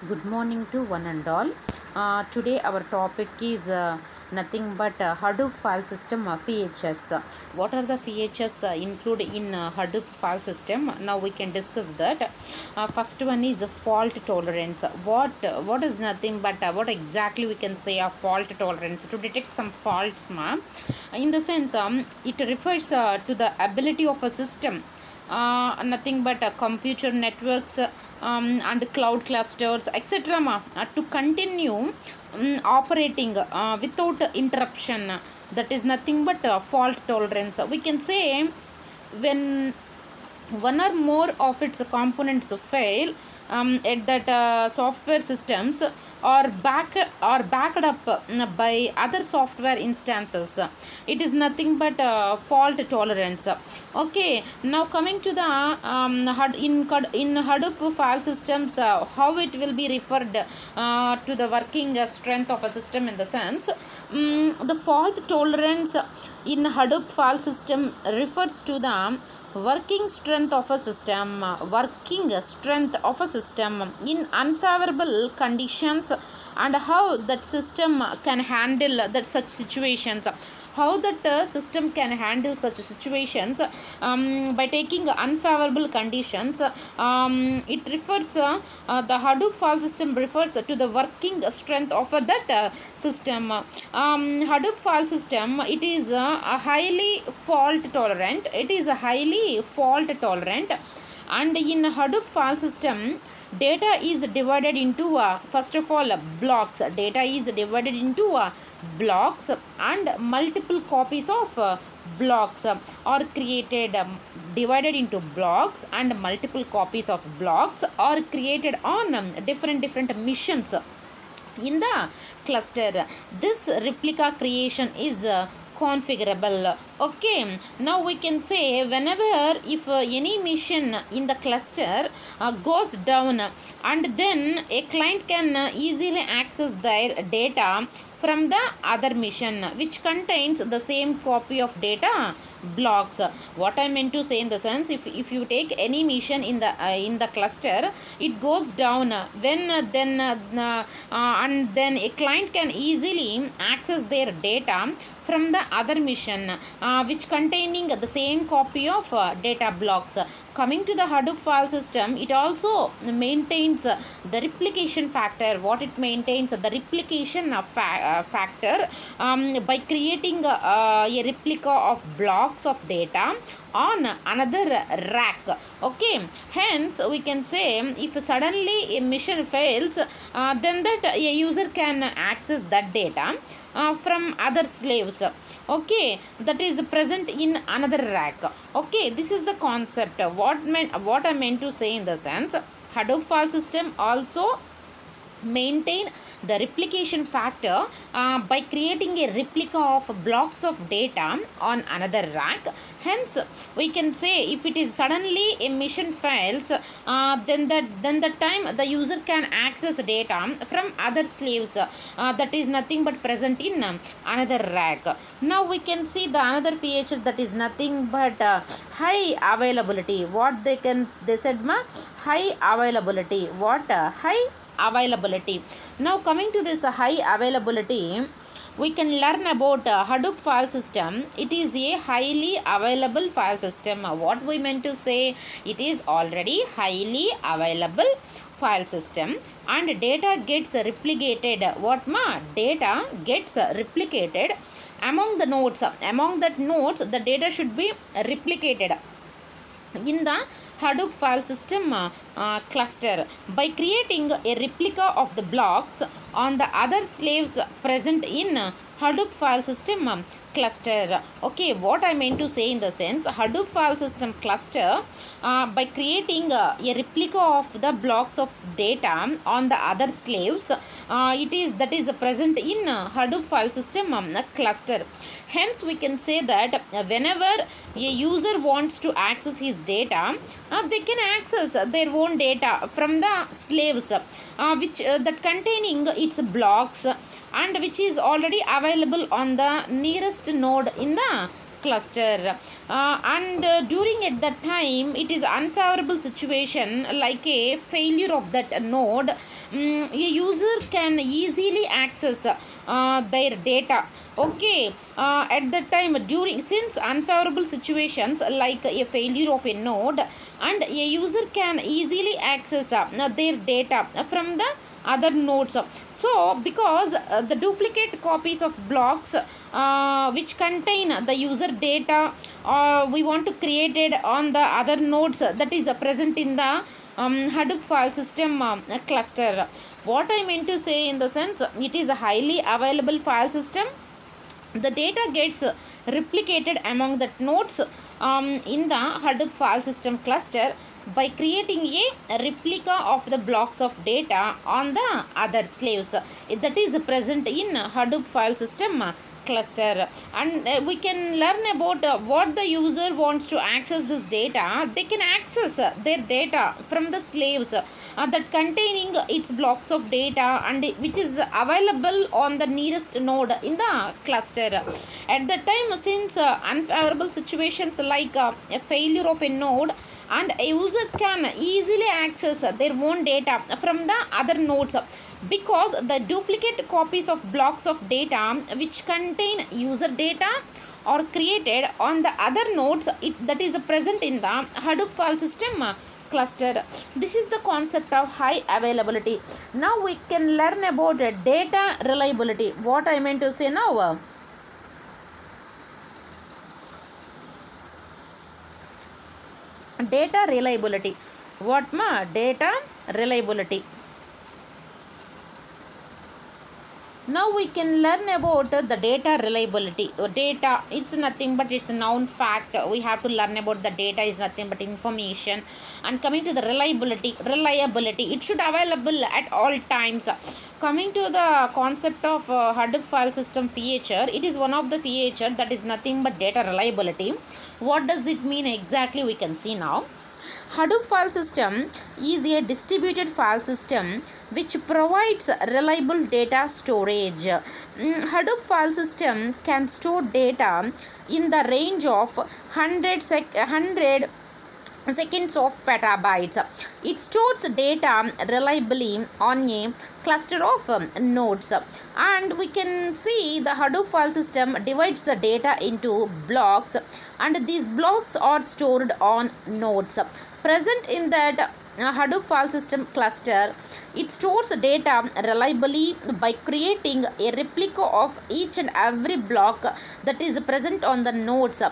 Good morning to one and all. Today our topic is nothing but Hadoop file system features. What are the features included in Hadoop file system? Now we can discuss that. First one is fault tolerance. What is nothing but what exactly we can say a fault tolerance to detect some faults, ma'am. In the sense, it refers to the ability of a system. Nothing but computer networks and cloud clusters etc. To continue operating without interruption. That is nothing but fault tolerance. We can say when one or more of its components fail, at that software systems or backed up by other software instances. It is nothing but fault tolerance. Okay, now coming to the in Hadoop file systems, how it will be referred to the working strength of a system. In the sense, the fault tolerance in Hadoop file system refers to the working strength of a system in unfavorable conditions, and how that system can handle that such situations. How that system can handle such situations by taking unfavorable conditions. It refers the Hadoop file system refers to the working strength of that system. Hadoop file system, it is a highly fault tolerant. And in Hadoop file system, data is divided into first of all blocks. Blocks, and multiple copies of blocks are created. Divided into blocks and multiple copies of blocks are created on different missions in the cluster. This replica creation is configurable. Okay, now we can say whenever if any mission in the cluster goes down, and then a client can easily access their data from the other mission which contains the same copy of data blocks. What I meant to say, in the sense, if you take any mission in the cluster, it goes down, and then a client can easily access their data from the other mission which containing the same copy of data blocks. Coming to the Hadoop file system, it also maintains the replication factor. What it maintains? The replication factor by creating a replica of blocks of data on another rack. Okay, hence we can say if suddenly a mission fails, then that a user can access that data from other slaves. Okay, that is present in another rack. Okay, this is the concept. What I meant to say, in the sense, Hadoop file system also maintain the replication factor by creating a replica of blocks of data on another rack. Hence we can say if it is suddenly a mission fails, then the time the user can access data from other slaves that is nothing but present in another rack. Now we can see the another feature, that is nothing but high availability. What they said, high availability. High availability. Now coming to this high availability, we can learn about Hadoop file system. It is a highly available file system. What we meant to say, it is already highly available file system, and data gets replicated. Data gets replicated among the nodes. Among that nodes, the data should be replicated in the Hadoop file system cluster by creating a replica of the blocks on the other slaves present in Hadoop file system cluster. Okay, what I meant to say, in the sense, Hadoop file system cluster by creating a replica of the blocks of data on the other slaves, that is present in Hadoop file system cluster. Hence we can say that whenever a user wants to access his data, they can access their own data from the slaves which that containing its blocks, and which is already available on the nearest node in the cluster. And during at that time it is unfavorable situation like a failure of that node. A user can easily access their data. Okay, at that time during, since unfavorable situations like a failure of a node, and a user can easily access their data from the other nodes. So because the duplicate copies of blocks which contain the user data we want to create it on the other nodes that is present in the Hadoop file system cluster. What I meant to say in the sense, it is a highly available file system. The data gets replicated among the nodes in the Hadoop file system cluster by creating a replica of the blocks of data on the other slaves that is present in Hadoop file system cluster. And we can learn about what the user wants to access this data. They can access their data from the slaves that containing its blocks of data and which is available on the nearest node in the cluster. At the time, since unfavorable situations like a failure of a node, and a user can easily access their own data from the other nodes because the duplicate copies of blocks of data which contain user data are created on the other nodes that is present in the Hadoop file system cluster. This is the concept of high availability. Now we can learn about data reliability. What I meant to say now? Data reliability. What ma? Data reliability. Now we can learn about the data reliability. Data, it's nothing but it's a noun fact. We have to learn about the data is nothing but information. And coming to the reliability, it should available at all times. Coming to the concept of Hadoop file system feature, it is one of the feature that is nothing but data reliability. What does it mean exactly? We can see now. Hadoop file system is a distributed file system which provides reliable data storage. Hadoop file system can store data in the range of 100 seconds of petabytes. It stores data reliably on a cluster of nodes, and we can see the Hadoop file system divides the data into blocks, and these blocks are stored on nodes present in that Hadoop file system cluster. It stores data reliably by creating a replica of each and every block that is present on the nodes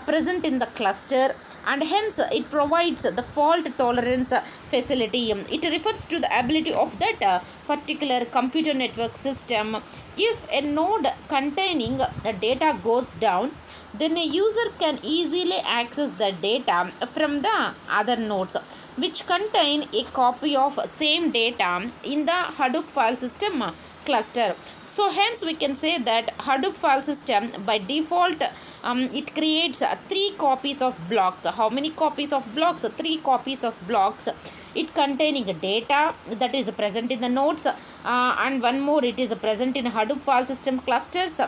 present in the cluster, and hence it provides the fault tolerance facility. It refers to the ability of that particular computer network system. If a node containing data goes down, then a user can easily access the data from the other nodes which contain a copy of same data in the Hadoop file system cluster. So hence we can say that Hadoop file system by default it creates 3 copies of blocks. How many copies of blocks? 3 copies of blocks. It containing data that is present in the nodes and one more it is present in Hadoop file system clusters.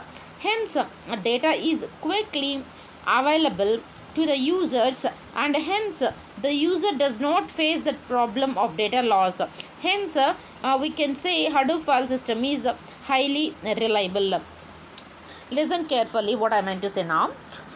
Hence data is quickly available to the users, and hence the user does not face the problem of data loss. Hence we can say Hadoop file system is highly reliable. Listen carefully what I meant to say now.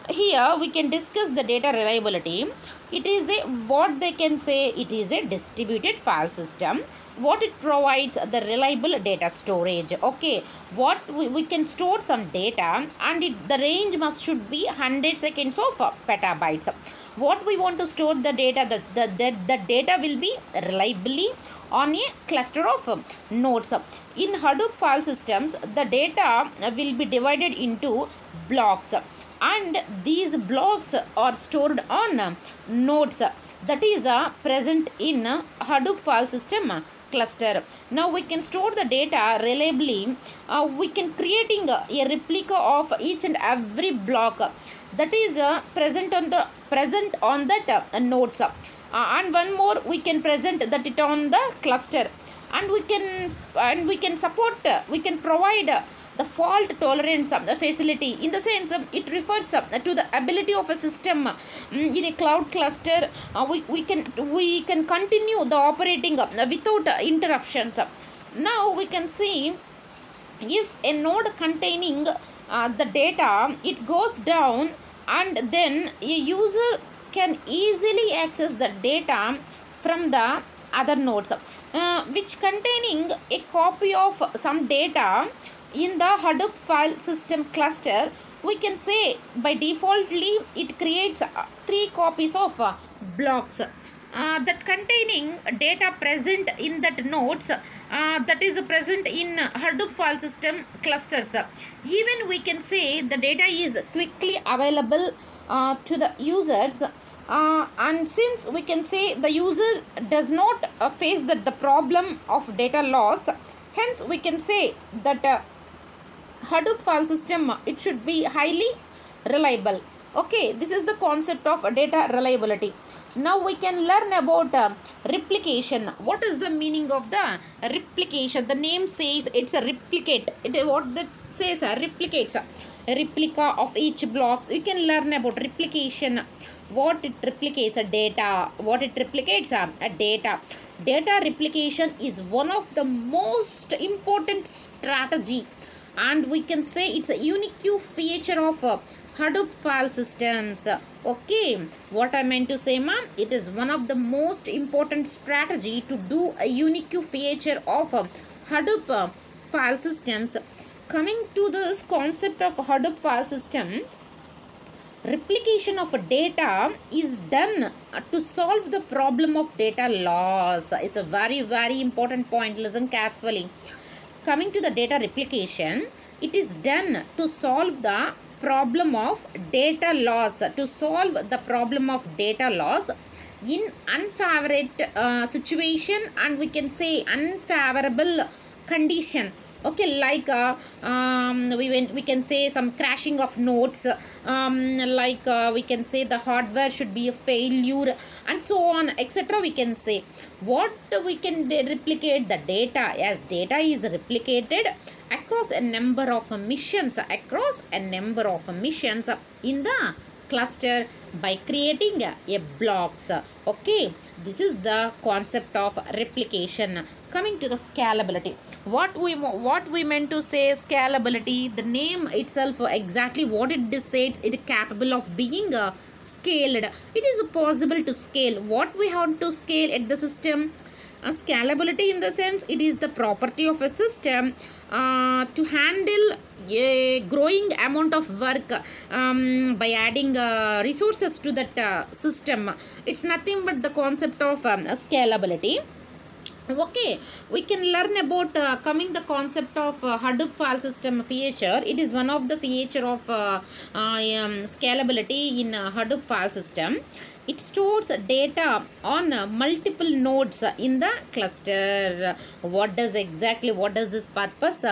Here we can discuss the data reliability. It is a, what they can say, it is a distributed file system. What it provides, the reliable data storage. Okay, what we can store some data, and the range should be 100 seconds of petabytes. What we want to store the data, the data will be reliably on a cluster of nodes. In Hadoop file systems, the data will be divided into blocks, and these blocks are stored on nodes that is present in Hadoop file system cluster. Now we can store the data reliably. We can creating a replica of each and every block that is present on that nodes, and one more we can present that it on the cluster, and we can support, we can provide the fault tolerance facility. In the sense, it refers to the ability of a system in a cloud cluster. We can continue the operating without interruptions. Now we can see, if a node containing the data, it goes down, and then a user can easily access the data from the other nodes, which containing a copy of some data in the Hadoop file system cluster. We can say by defaultly it creates 3 copies of blocks that containing data present in that nodes, that is present in Hadoop file system clusters. Even we can say the data is quickly available to the users, and since we can say the user does not face the problem of data loss, hence we can say that Hadoop file system, it should be highly reliable. Okay, this is the concept of data reliability. Now we can learn about replication. What is the meaning of the replication? The name says it's a replicate. What that says, replicates, a replica of each blocks. You can learn about replication. What it replicates, a data. What it replicates, a data. Data replication is one of the most important strategy, and we can say it's a unique feature of Hadoop file systems. Okay, what I meant to say, ma'am, it is one of the most important strategy to do a unique feature of Hadoop file systems. Coming to this concept of Hadoop file system, replication of data is done to solve the problem of data loss. It's a very important point. Listen carefully. Coming to the data replication, it is done to solve the problem of data loss. To solve the problem of data loss in unfavorable situation, and we can say unfavorable condition. Okay, like we can say some crashing of nodes, we can say the hardware should be a failure, and so on, etc. We can say what we can replicate the data, as data is replicated across a number of missions, in the cluster by creating a blocks. Okay, this is the concept of replication. Coming to the scalability, what we meant to say scalability, the name itself exactly what it says, it is capable of being scaled. It is possible to scale. What we have to scale at the system, scalability in the sense, it is the property of a system to handle a growing amount of work by adding resources to that system. It's nothing but the concept of scalability. Okay, we can learn about coming the concept of Hadoop file system feature. It is one of the feature of scalability in Hadoop file system. It stores data on multiple nodes in the cluster. What does this purpose?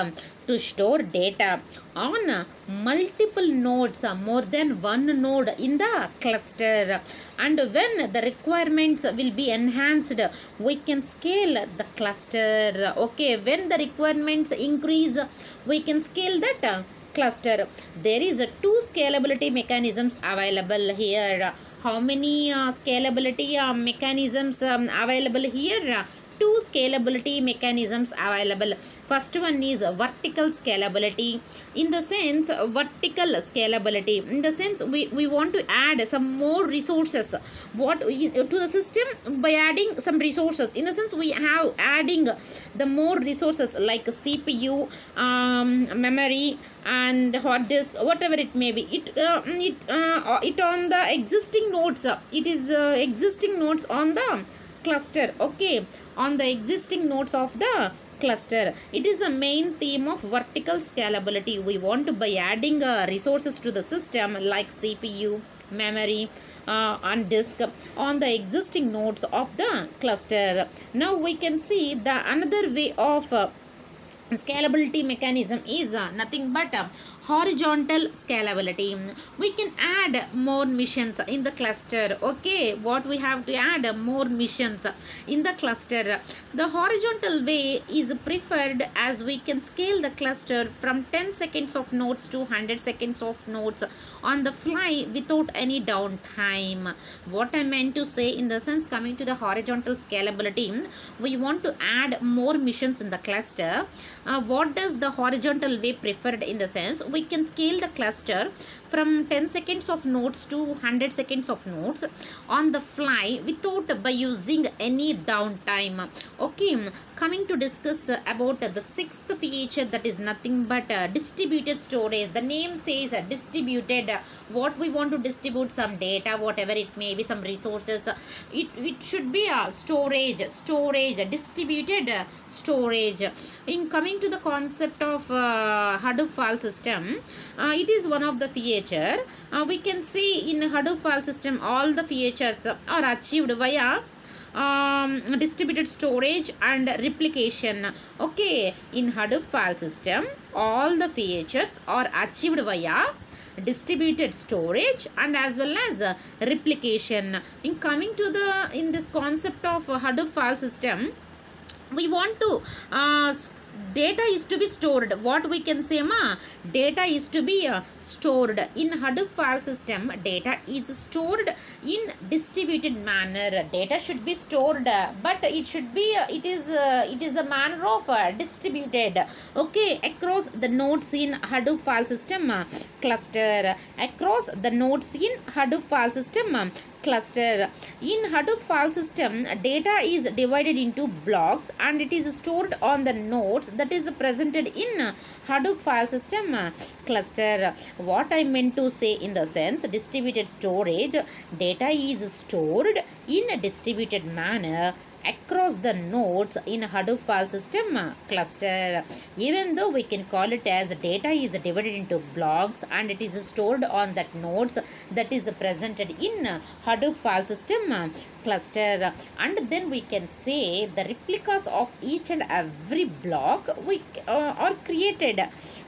To store data on multiple nodes, more than one node in the cluster. And when the requirements will be enhanced, we can scale the cluster. Okay, when the requirements increase, we can scale that cluster. There is 2 scalability mechanisms available here. How many scalability mechanisms available here? 2 scalability mechanisms available. First one is vertical scalability. In the sense, we want to add some more resources to the system by adding some resources. In the sense, we have adding the more resources like CPU, memory, and hard disk, whatever it may be. It on the existing nodes. It is existing nodes on the cluster. Okay, on the existing nodes of the cluster. It is the main theme of vertical scalability. We want to, by adding resources to the system like CPU, memory, and disk on the existing nodes of the cluster. Now we can see the another way of scalability mechanism is nothing but horizontal scalability. We can add more missions in the cluster. Okay, what we have to add? More missions in the cluster. The horizontal way is preferred as we can scale the cluster from 10 seconds of nodes to 100 seconds of nodes on the fly without any downtime. What I meant to say in the sense, coming to the horizontal scalability, we want to add more missions in the cluster. What does the horizontal way preferred in the sense? We can scale the cluster from 10 seconds of nodes to 100 seconds of nodes on the fly without by using any downtime. Okay, coming to discuss about the sixth feature, that is nothing but distributed storage. The name says distributed. What we want to distribute? Some data, whatever it may be, some resources. It should be a storage, distributed storage. In coming to the concept of Hadoop file system, it is one of the feature. We can see in Hadoop file system all the features are achieved via distributed storage and replication. Okay, in Hadoop file system all the features are achieved via distributed storage and as well as replication. In coming to the this concept of Hadoop file system, we want to data is to be stored. What we can say, data is to be stored in Hadoop file system. Data is stored in distributed manner. Data should be stored, but it should be it is the manner of distributed. Okay, across the nodes in Hadoop file system cluster. Across the nodes in Hadoop file system cluster. In Hadoop file system, data is divided into blocks and it is stored on the nodes that is presented in Hadoop file system cluster. What I meant to say in the sense, distributed storage, data is stored in a distributed manner across the nodes in Hadoop file system cluster. Even though we can call it as data is divided into blocks and it is stored on that nodes that is presented in Hadoop file system cluster, and then we can say the replicas of each and every block are created.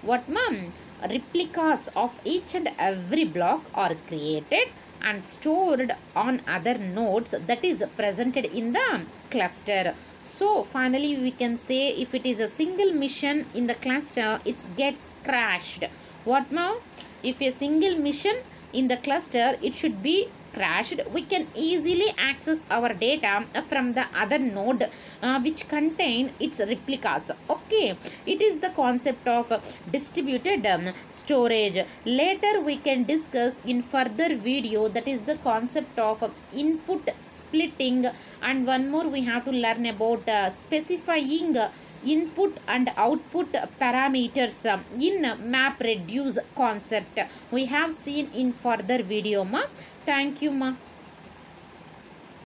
What ma'am? Replicas of each and every block are created and stored on other nodes that is presented in the cluster. So finally we can say, if it is a single mission in the cluster, it gets crashed. What now? If a single mission in the cluster, it should be crashed. We can easily access our data from the other node which contain its replicas. Okay, it is the concept of distributed storage. Later we can discuss in further video, that is the concept of input splitting, and one more we have to learn about specifying input and output parameters in MapReduce concept. We have seen in further video. Thank you, ma.